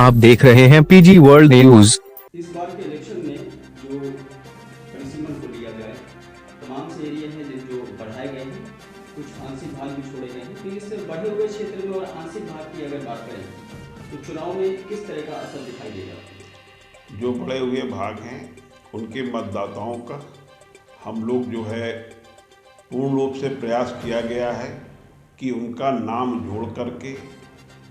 आप देख रहे हैं पीजी वर्ल्ड न्यूज। इस बार के इलेक्शन में जो कंसीमन को लिया गया है, तमाम से एरिया हैं जो बढ़ाए गए हैं, कुछ आंशिक भाग भी छोड़े गए हैं। तो इस बढ़े हुए क्षेत्र में और आंशिक भाग की अगर बात करें तो चुनाव में किस तरह का असर दिखाई देगा? जो बढ़े हुए भाग हैं उनके मतदाताओं का हम लोग जो है पूर्ण रूप से प्रयास किया गया है कि उनका नाम जोड़ करके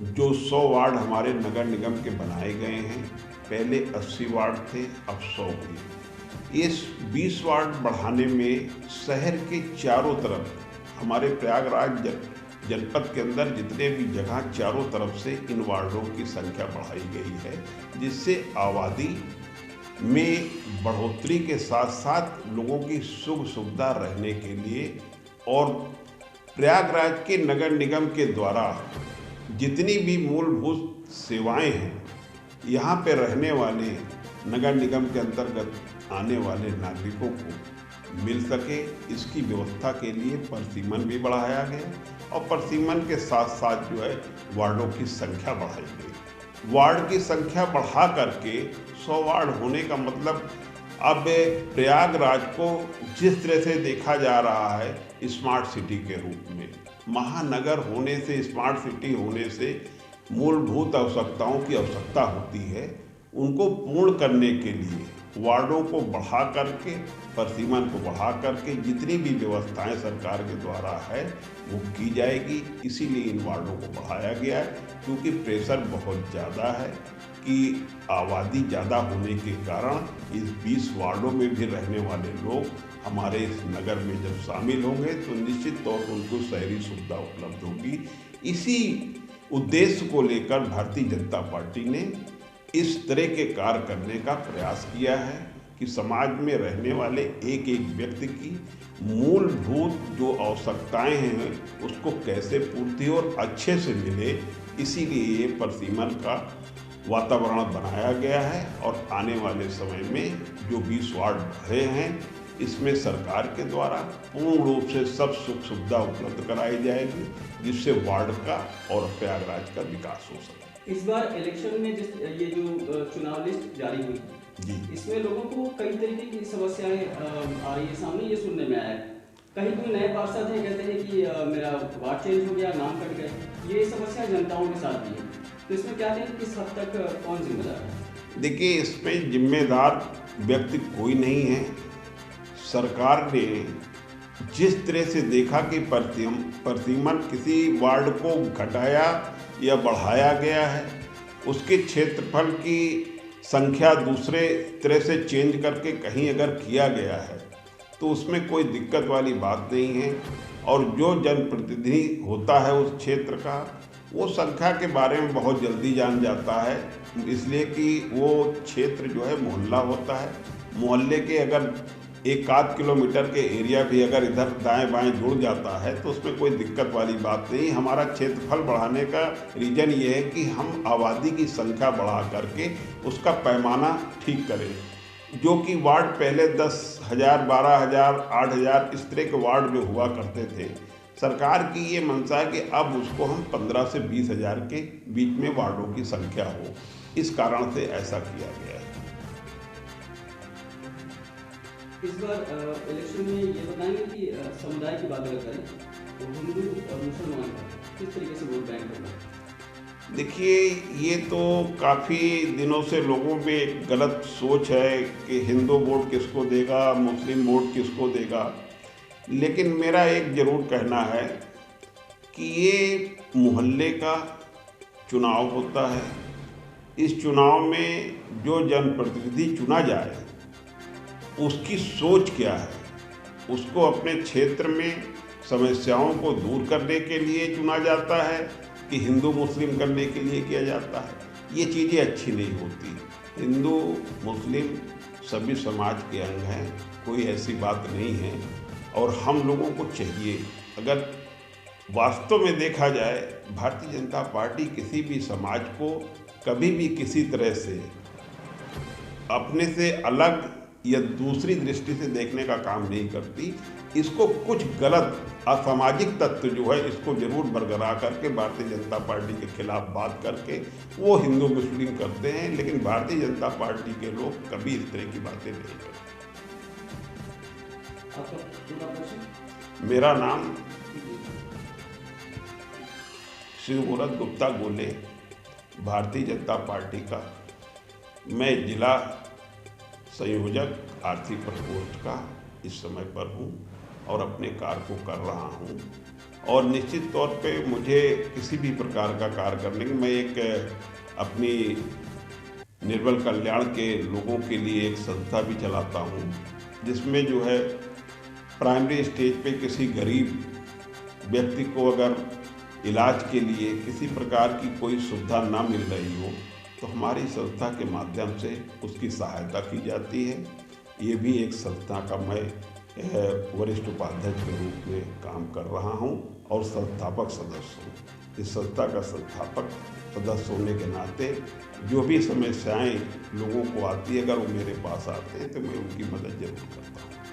जो 100 वार्ड हमारे नगर निगम के बनाए गए हैं, पहले 80 वार्ड थे, अब 100 हुए। इस 20 वार्ड बढ़ाने में शहर के चारों तरफ हमारे प्रयागराज जनपद के अंदर जितने भी जगह चारों तरफ से इन वार्डों की संख्या बढ़ाई गई है, जिससे आबादी में बढ़ोतरी के साथ साथ लोगों की सुख सुविधा रहने के लिए और प्रयागराज के नगर निगम के द्वारा जितनी भी मूलभूत सेवाएं हैं यहाँ पे रहने वाले नगर निगम के अंतर्गत आने वाले नागरिकों को मिल सके, इसकी व्यवस्था के लिए परिसीमन भी बढ़ाया गया और परिसीमन के साथ साथ जो है वार्डों की संख्या बढ़ाई गई। वार्ड की संख्या बढ़ा करके 100 वार्ड होने का मतलब अब प्रयागराज को जिस तरह से देखा जा रहा है स्मार्ट सिटी के रूप में, महानगर होने से, स्मार्ट सिटी होने से मूलभूत आवश्यकताओं की आवश्यकता होती है, उनको पूर्ण करने के लिए वार्डों को बढ़ा करके, परिसीमन को बढ़ा करके जितनी भी व्यवस्थाएं सरकार के द्वारा है वो की जाएगी। इसीलिए इन वार्डों को बढ़ाया गया है, क्योंकि प्रेशर बहुत ज़्यादा है कि आबादी ज़्यादा होने के कारण इस 20 वार्डों में भी रहने वाले लोग हमारे इस नगर में जब शामिल होंगे तो निश्चित तौर पर उनको शहरी सुविधा उपलब्ध होगी। इसी उद्देश्य को लेकर भारतीय जनता पार्टी ने इस तरह के कार्य करने का प्रयास किया है कि समाज में रहने वाले एक एक व्यक्ति की मूलभूत जो आवश्यकताएं हैं उसको कैसे पूर्ति और अच्छे से मिले, इसीलिए ये परिसीमन का वातावरण बनाया गया है। और आने वाले समय में जो 20 वार्ड बढ़े हैं इसमें सरकार के द्वारा पूर्ण रूप से सब सुख सुविधा उपलब्ध कराई जाएगी, जिससे वार्ड का और प्रयागराज का विकास हो सके। इस बार इलेक्शन में ये जो चुनाव लिस्ट जारी हुई जी, इसमें लोगों को कई तरीके की समस्याएं आ रही है सामने, ये सुनने में आया है। कहीं कोई नए पार्षद हैं कहते हैं कि मेरा वार्ड चेंज हो गया, नाम कट गए, ये समस्या जनताओं के साथ भी है। तो इसमें क्या कहें, किस हद तक कौन जिम्मेदार है? देखिए, इसमें जिम्मेदार व्यक्ति कोई नहीं है। सरकार ने जिस तरह से देखा कि परिसीमन किसी वार्ड को घटाया या बढ़ाया गया है, उसके क्षेत्रफल की संख्या दूसरे तरह से चेंज करके कहीं अगर किया गया है तो उसमें कोई दिक्कत वाली बात नहीं है। और जो जनप्रतिनिधि होता है उस क्षेत्र का, वो संख्या के बारे में बहुत जल्दी जान जाता है, इसलिए कि वो क्षेत्र जो है मोहल्ला होता है। मोहल्ले के अगर 1-8 किलोमीटर के एरिया भी अगर इधर दाएं बाएं जुड़ जाता है तो उसमें कोई दिक्कत वाली बात नहीं। हमारा क्षेत्रफल बढ़ाने का रीजन ये है कि हम आबादी की संख्या बढ़ा करके उसका पैमाना ठीक करें। जो कि वार्ड पहले 10,000, 12,000, 8,000 इस तरह के वार्ड जो हुआ करते थे, सरकार की ये मंशा है कि अब उसको हम 15 से 20,000 के बीच में वार्डों की संख्या हो, इस कारण से ऐसा किया गया है। इस बार इलेक्शन में ये बताएंगे कि समुदाय की बात अगर करें तो हिंदू और मुसलमान किस तरीके से वोट बैंक करना? देखिए, ये तो काफ़ी दिनों से लोगों में एक गलत सोच है कि हिंदू वोट किसको देगा, मुस्लिम वोट किसको देगा। लेकिन मेरा एक ज़रूर कहना है कि ये मोहल्ले का चुनाव होता है। इस चुनाव में जो जनप्रतिनिधि चुना जाए उसकी सोच क्या है, उसको अपने क्षेत्र में समस्याओं को दूर करने के लिए चुना जाता है कि हिंदू मुस्लिम करने के लिए किया जाता है, ये चीज़ें अच्छी नहीं होती। हिंदू मुस्लिम सभी समाज के अंग हैं, कोई ऐसी बात नहीं है। और हम लोगों को चाहिए, अगर वास्तव में देखा जाए, भारतीय जनता पार्टी किसी भी समाज को कभी भी किसी तरह से अपने से अलग या दूसरी दृष्टि से देखने का काम नहीं करती। इसको कुछ गलत असामाजिक तत्व जो है इसको जरूर बरकरार करके भारतीय जनता पार्टी के खिलाफ बात करके वो हिंदू मुस्लिम करते हैं, लेकिन भारतीय जनता पार्टी के लोग कभी इस तरह की बातें नहीं करते। आपका पूरा प्रश्न? मेरा नाम शिवव्रत गुप्ता गोले, भारतीय जनता पार्टी का मैं जिला संयोजक आर्थिक प्रकोष्ठ का इस समय पर हूँ और अपने कार्य को कर रहा हूँ। और निश्चित तौर पे मुझे किसी भी प्रकार का कार्य करने की, मैं एक अपनी निर्बल कल्याण के लोगों के लिए एक संस्था भी चलाता हूँ, जिसमें जो है प्राइमरी स्टेज पे किसी गरीब व्यक्ति को अगर इलाज के लिए किसी प्रकार की कोई सुविधा ना मिल रही हो तो हमारी संस्था के माध्यम से उसकी सहायता की जाती है। ये भी एक संस्था का मैं वरिष्ठ उपाध्यक्ष के रूप में काम कर रहा हूँ और संस्थापक सदस्य हूँ। इस संस्था का संस्थापक सदस्य होने के नाते जो भी समस्याएं लोगों को आती है, अगर वो मेरे पास आते हैं तो मैं उनकी मदद जरूर करता हूँ।